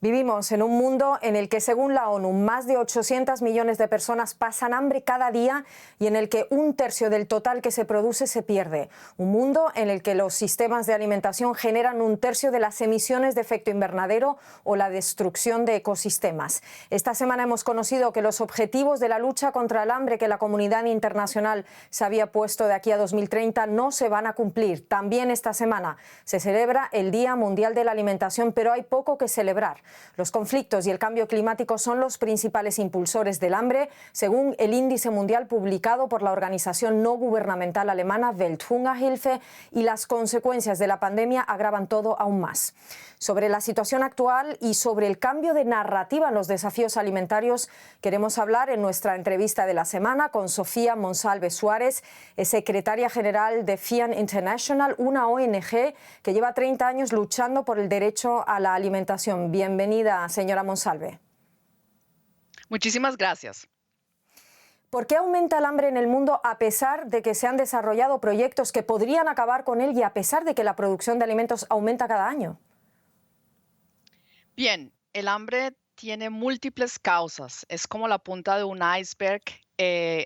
Vivimos en un mundo en el que, según la ONU, más de 800 millones de personas pasan hambre cada día y en el que un tercio del total que se produce se pierde. Un mundo en el que los sistemas de alimentación generan un tercio de las emisiones de efecto invernadero o la destrucción de ecosistemas. Esta semana hemos conocido que los objetivos de la lucha contra el hambre que la comunidad internacional se había puesto de aquí a 2030 no se van a cumplir. También esta semana se celebra el Día Mundial de la Alimentación, pero hay poco que celebrar. Los conflictos y el cambio climático son los principales impulsores del hambre, según el índice mundial publicado por la organización no gubernamental alemana Welthungerhilfe, y las consecuencias de la pandemia agravan todo aún más. Sobre la situación actual y sobre el cambio de narrativa en los desafíos alimentarios, queremos hablar en nuestra entrevista de la semana con Sofía Monsalve Suárez, secretaria general de FIAN International, una ONG que lleva 30 años luchando por el derecho a la alimentación. Bienvenida, señora Monsalve. Muchísimas gracias. ¿Por qué aumenta el hambre en el mundo a pesar de que se han desarrollado proyectos que podrían acabar con él y a pesar de que la producción de alimentos aumenta cada año? Bien, el hambre tiene múltiples causas. Es como la punta de un iceberg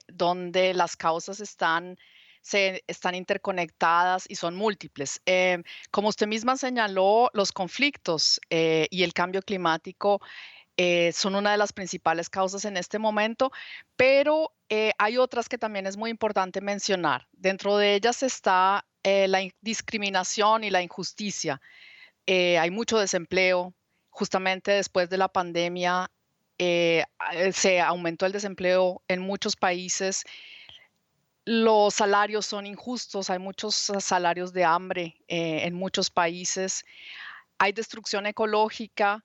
donde las causas están interconectadas y son múltiples. Como usted misma señaló, los conflictos y el cambio climático son una de las principales causas en este momento, pero hay otras que también es muy importante mencionar. Dentro de ellas está la discriminación y la injusticia. Hay mucho desempleo. Justamente después de la pandemia se aumentó el desempleo en muchos países. Los salarios son injustos, hay muchos salarios de hambre en muchos países. Hay destrucción ecológica,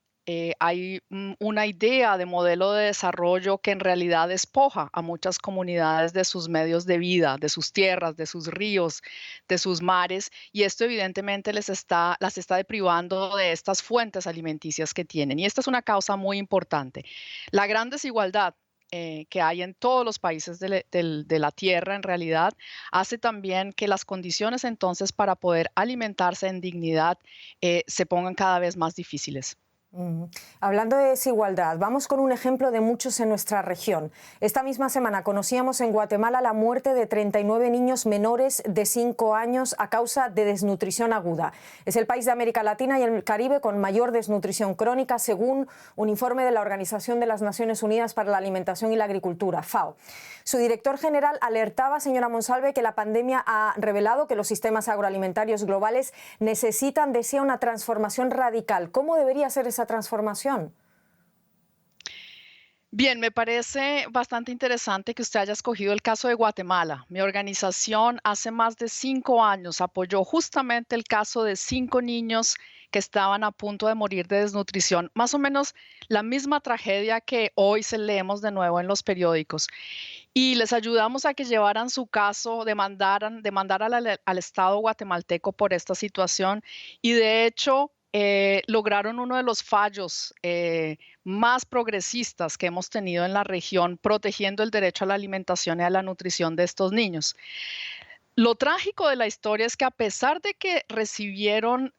hay una idea de modelo de desarrollo que en realidad despoja a muchas comunidades de sus medios de vida, de sus tierras, de sus ríos, de sus mares, y esto evidentemente las está deprivando de estas fuentes alimenticias que tienen. Y esta es una causa muy importante. La gran desigualdad que hay en todos los países de la tierra, en realidad, hace también que las condiciones entonces para poder alimentarse en dignidad se pongan cada vez más difíciles. Hablando de desigualdad, vamos con un ejemplo de muchos en nuestra región. Esta misma semana conocíamos en Guatemala la muerte de 39 niños menores de 5 años a causa de desnutrición aguda. Es el país de América Latina y el Caribe con mayor desnutrición crónica, según un informe de la Organización de las Naciones Unidas para la Alimentación y la Agricultura, FAO. Su director general alertaba, señora Monsalve, que la pandemia ha revelado que los sistemas agroalimentarios globales necesitan de sí una transformación radical. ¿Cómo debería ser esa transformación? Bien, me parece bastante interesante que usted haya escogido el caso de Guatemala. Mi organización hace más de 5 años apoyó justamente el caso de 5 niños que estaban a punto de morir de desnutrición, más o menos la misma tragedia que hoy se leemos de nuevo en los periódicos. Y les ayudamos a que llevaran su caso, demandar al Estado guatemalteco por esta situación y de hecho lograron uno de los fallos más progresistas que hemos tenido en la región, protegiendo el derecho a la alimentación y a la nutrición de estos niños. Lo trágico de la historia es que a pesar de que recibieron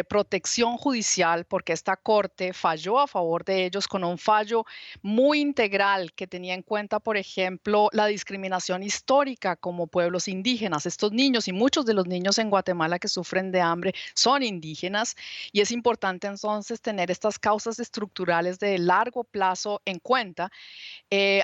protección judicial, porque esta corte falló a favor de ellos con un fallo muy integral que tenía en cuenta, por ejemplo, la discriminación histórica como pueblos indígenas. Estos niños y muchos de los niños en Guatemala que sufren de hambre son indígenas y es importante entonces tener estas causas estructurales de largo plazo en cuenta.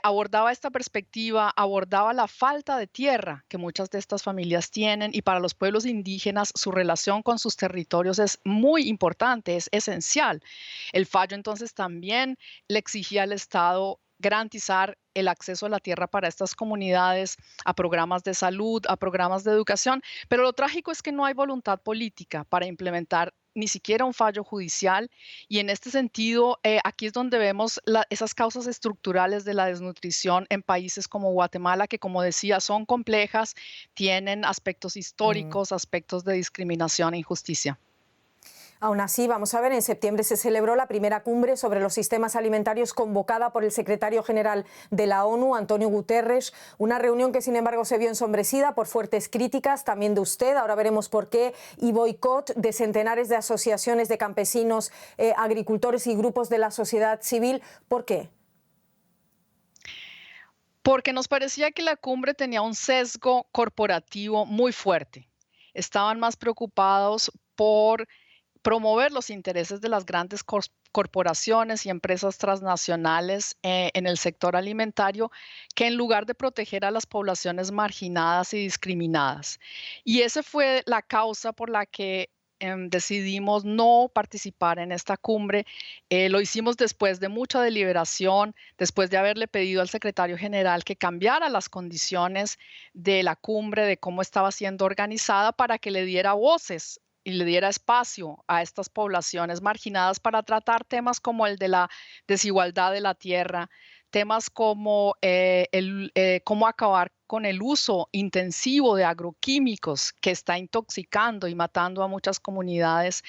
Abordaba esta perspectiva, abordaba la falta de tierra que muchas de estas familias tienen y para los pueblos indígenas su relación con sus territorios es muy importante, es esencial. El fallo entonces también le exigía al Estado garantizar el acceso a la tierra para estas comunidades, a programas de salud, a programas de educación, pero lo trágico es que no hay voluntad política para implementar ni siquiera un fallo judicial y en este sentido aquí es donde vemos esas causas estructurales de la desnutrición en países como Guatemala que como decía son complejas, tienen aspectos históricos, aspectos de discriminación e injusticia. Aún así, vamos a ver, en septiembre se celebró la primera cumbre sobre los sistemas alimentarios convocada por el secretario general de la ONU, Antonio Guterres, una reunión que sin embargo se vio ensombrecida por fuertes críticas también de usted, ahora veremos por qué, y boicot de centenares de asociaciones de campesinos, agricultores y grupos de la sociedad civil. ¿Por qué? Porque nos parecía que la cumbre tenía un sesgo corporativo muy fuerte. Estaban más preocupados por promover los intereses de las grandes corporaciones y empresas transnacionales en el sector alimentario, que en lugar de proteger a las poblaciones marginadas y discriminadas. Y esa fue la causa por la que decidimos no participar en esta cumbre. Lo hicimos después de mucha deliberación, después de haberle pedido al secretario general que cambiara las condiciones de la cumbre, de cómo estaba siendo organizada, para que le diera voces y le diera espacio a estas poblaciones marginadas para tratar temas como el de la desigualdad de la tierra, temas como cómo acabar con el uso intensivo de agroquímicos que está intoxicando y matando a muchas comunidades,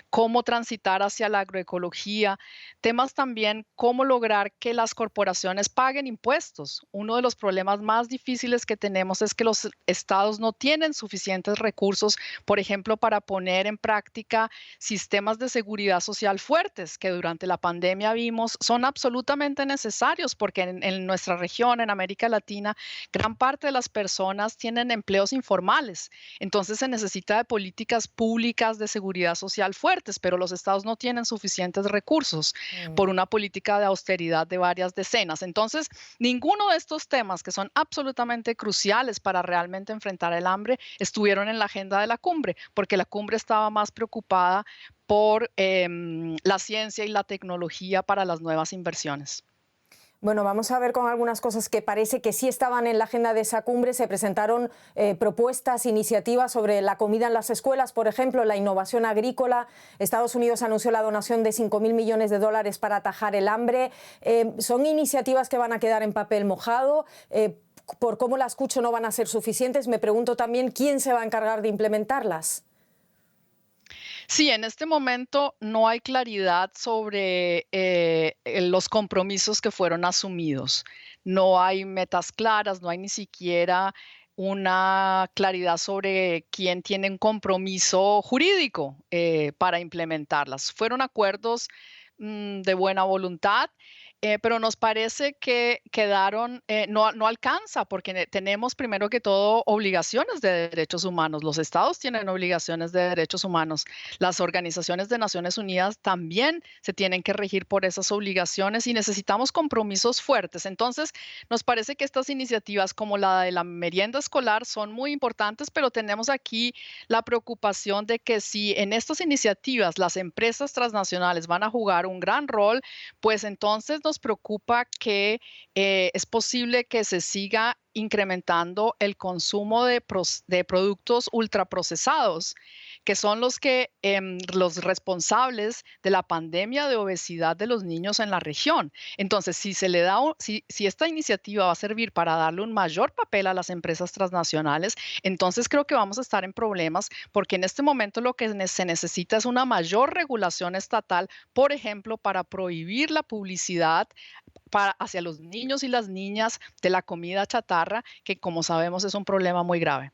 cómo transitar hacia la agroecología, temas también cómo lograr que las corporaciones paguen impuestos. Uno de los problemas más difíciles que tenemos es que los estados no tienen suficientes recursos, por ejemplo, para poner en práctica sistemas de seguridad social fuertes que durante la pandemia vimos son absolutamente necesarios, porque en nuestra región, en América Latina, gran parte de las personas tienen empleos informales. Entonces se necesita de políticas públicas de seguridad social fuertes, pero los estados no tienen suficientes recursos por una política de austeridad de varias decenas. Entonces, ninguno de estos temas, que son absolutamente cruciales para realmente enfrentar el hambre, estuvieron en la agenda de la cumbre, porque la cumbre estaba más preocupada por la ciencia y la tecnología para las nuevas inversiones. Bueno, vamos a ver con algunas cosas que parece que sí estaban en la agenda de esa cumbre. Se presentaron propuestas, iniciativas sobre la comida en las escuelas, por ejemplo, la innovación agrícola. Estados Unidos anunció la donación de 5.000 millones de dólares para atajar el hambre. Son iniciativas que van a quedar en papel mojado. Por cómo las escucho, no van a ser suficientes. Me pregunto también quién se va a encargar de implementarlas. Sí, en este momento no hay claridad sobre los compromisos que fueron asumidos. No hay metas claras, no hay ni siquiera una claridad sobre quién tiene un compromiso jurídico para implementarlas. Fueron acuerdos de buena voluntad. Pero nos parece que quedaron, no alcanza, porque tenemos primero que todo obligaciones de derechos humanos. Los estados tienen obligaciones de derechos humanos. Las organizaciones de Naciones Unidas también se tienen que regir por esas obligaciones y necesitamos compromisos fuertes. Entonces, nos parece que estas iniciativas como la de la merienda escolar son muy importantes, pero tenemos aquí la preocupación de que si en estas iniciativas las empresas transnacionales van a jugar un gran rol, pues entonces nos preocupa que es posible que se siga incrementando el consumo de productos ultraprocesados, que son los responsables de la pandemia de obesidad de los niños en la región. Entonces, si esta iniciativa va a servir para darle un mayor papel a las empresas transnacionales, entonces creo que vamos a estar en problemas, porque en este momento lo que se necesita es una mayor regulación estatal, por ejemplo, para prohibir la publicidad hacia los niños y las niñas de la comida chatarra, que como sabemos es un problema muy grave.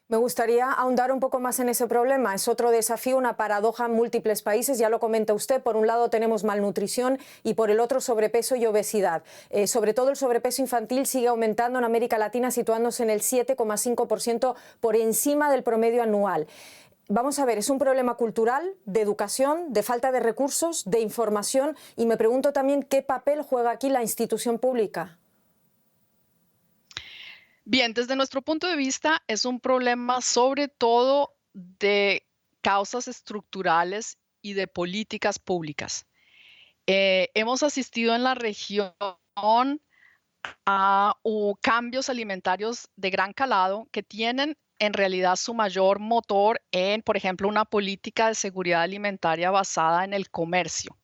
Me gustaría ahondar un poco más en ese problema. Es otro desafío, una paradoja en múltiples países, ya lo comenta usted. Por un lado tenemos malnutrición y por el otro sobrepeso y obesidad. Sobre todo el sobrepeso infantil sigue aumentando en América Latina, situándose en el 7,5% por encima del promedio anual. Vamos a ver, es un problema cultural, de educación, de falta de recursos, de información, y me pregunto también qué papel juega aquí la institución pública. Bien, desde nuestro punto de vista es un problema sobre todo de causas estructurales y de políticas públicas. Hemos asistido en la región a cambios alimentarios de gran calado que tienen en realidad su mayor motor en, por ejemplo, una política de seguridad alimentaria basada en el comercio.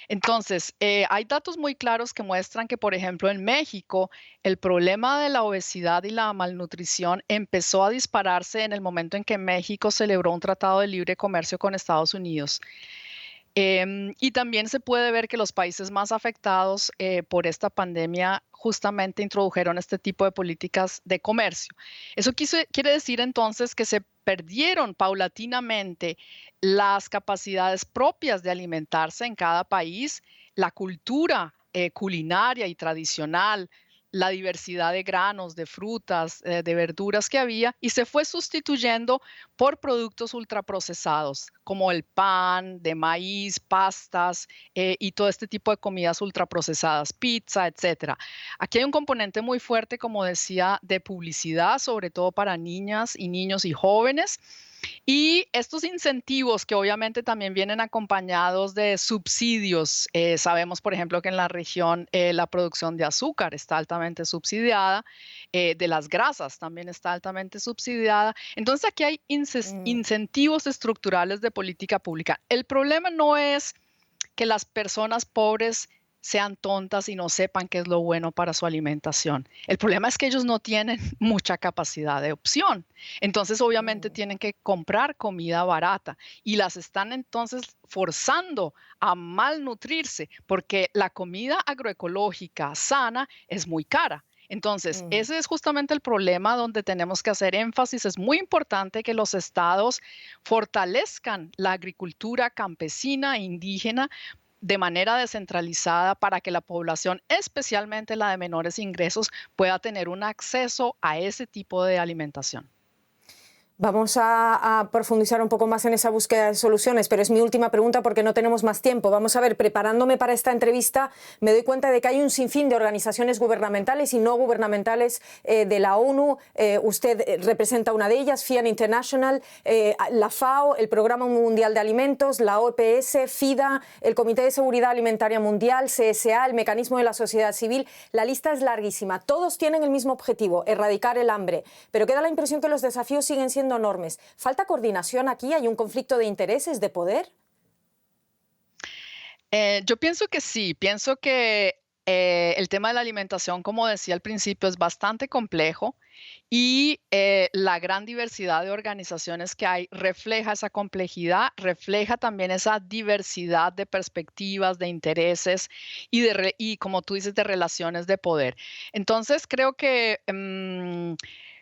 Entonces, hay datos muy claros que muestran que, por ejemplo, en México, el problema de la obesidad y la malnutrición empezó a dispararse en el momento en que México celebró un tratado de libre comercio con Estados Unidos. Y también se puede ver que los países más afectados por esta pandemia justamente introdujeron este tipo de políticas de comercio. Eso quiere decir entonces que se perdieron paulatinamente las capacidades propias de alimentarse en cada país, la cultura culinaria y tradicional, la diversidad de granos, de frutas, de verduras que había, y se fue sustituyendo por productos ultraprocesados, como el pan de maíz, pastas y todo este tipo de comidas ultraprocesadas, pizza, etcétera. Aquí hay un componente muy fuerte, como decía, de publicidad, sobre todo para niñas y niños y jóvenes. Y estos incentivos que obviamente también vienen acompañados de subsidios. Sabemos, por ejemplo, que en la región la producción de azúcar está altamente subsidiada, de las grasas también está altamente subsidiada. Entonces aquí hay incentivos estructurales de política pública. El problema no es que las personas pobres sean tontas y no sepan qué es lo bueno para su alimentación. El problema es que ellos no tienen mucha capacidad de opción. Entonces, obviamente, tienen que comprar comida barata y las están entonces forzando a malnutrirse porque la comida agroecológica sana es muy cara. Entonces, ese es justamente el problema donde tenemos que hacer énfasis. Es muy importante que los estados fortalezcan la agricultura campesina e indígena de manera descentralizada para que la población, especialmente la de menores ingresos, pueda tener un acceso a ese tipo de alimentación. Vamos a profundizar un poco más en esa búsqueda de soluciones, pero es mi última pregunta porque no tenemos más tiempo. Vamos a ver, preparándome para esta entrevista, me doy cuenta de que hay un sinfín de organizaciones gubernamentales y no gubernamentales de la ONU. Usted representa una de ellas, FIAN International, la FAO, el Programa Mundial de Alimentos, la OPS, FIDA, el Comité de Seguridad Alimentaria Mundial, CSA, el Mecanismo de la Sociedad Civil. La lista es larguísima. Todos tienen el mismo objetivo, erradicar el hambre, pero queda la impresión que los desafíos siguen siendo enormes. ¿Falta coordinación aquí? ¿Hay un conflicto de intereses, de poder? Yo pienso que sí, pienso que el tema de la alimentación, como decía al principio, es bastante complejo y la gran diversidad de organizaciones que hay refleja esa complejidad, refleja también esa diversidad de perspectivas, de intereses y como tú dices, de relaciones de poder. Entonces, creo que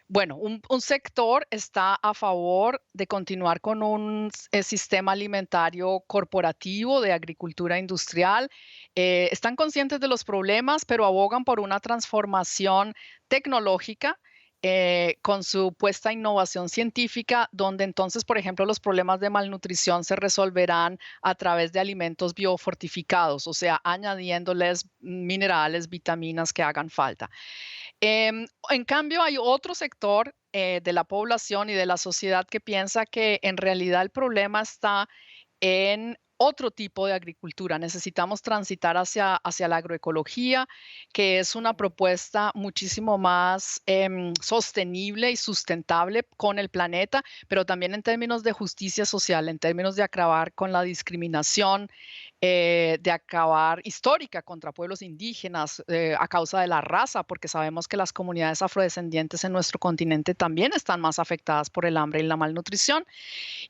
bueno, un sector está a favor de continuar con un sistema alimentario corporativo de agricultura industrial. Están conscientes de los problemas, pero abogan por una transformación tecnológica con supuesta innovación científica, donde entonces, por ejemplo, los problemas de malnutrición se resolverán a través de alimentos biofortificados, o sea, añadiéndoles minerales, vitaminas que hagan falta. En cambio, hay otro sector de la población y de la sociedad que piensa que en realidad el problema está en otro tipo de agricultura. Necesitamos transitar hacia la agroecología, que es una propuesta muchísimo más sostenible y sustentable con el planeta, pero también en términos de justicia social, en términos de acabar con la discriminación, de acabar histórica contra pueblos indígenas a causa de la raza, porque sabemos que las comunidades afrodescendientes en nuestro continente también están más afectadas por el hambre y la malnutrición.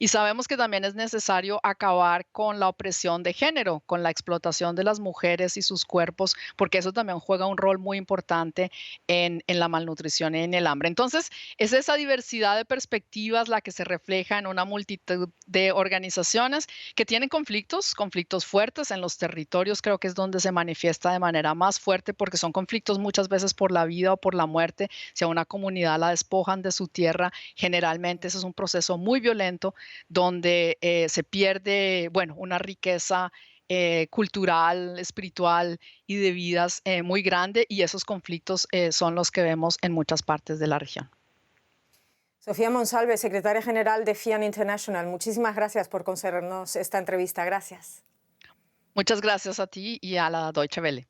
Y sabemos que también es necesario acabar con la opresión de género, con la explotación de las mujeres y sus cuerpos, porque eso también juega un rol muy importante en la malnutrición y en el hambre. Entonces, es esa diversidad de perspectivas la que se refleja en una multitud de organizaciones que tienen conflictos fuertes en los territorios. Creo que es donde se manifiesta de manera más fuerte, porque son conflictos muchas veces por la vida o por la muerte. Si a una comunidad la despojan de su tierra, generalmente eso es un proceso muy violento donde se pierde, bueno, una riqueza cultural, espiritual y de vidas muy grande, y esos conflictos son los que vemos en muchas partes de la región. Sofía Monsalve, secretaria general de FIAN International, muchísimas gracias por concedernos esta entrevista. Gracias. Muchas gracias a ti y a la Deutsche Welle.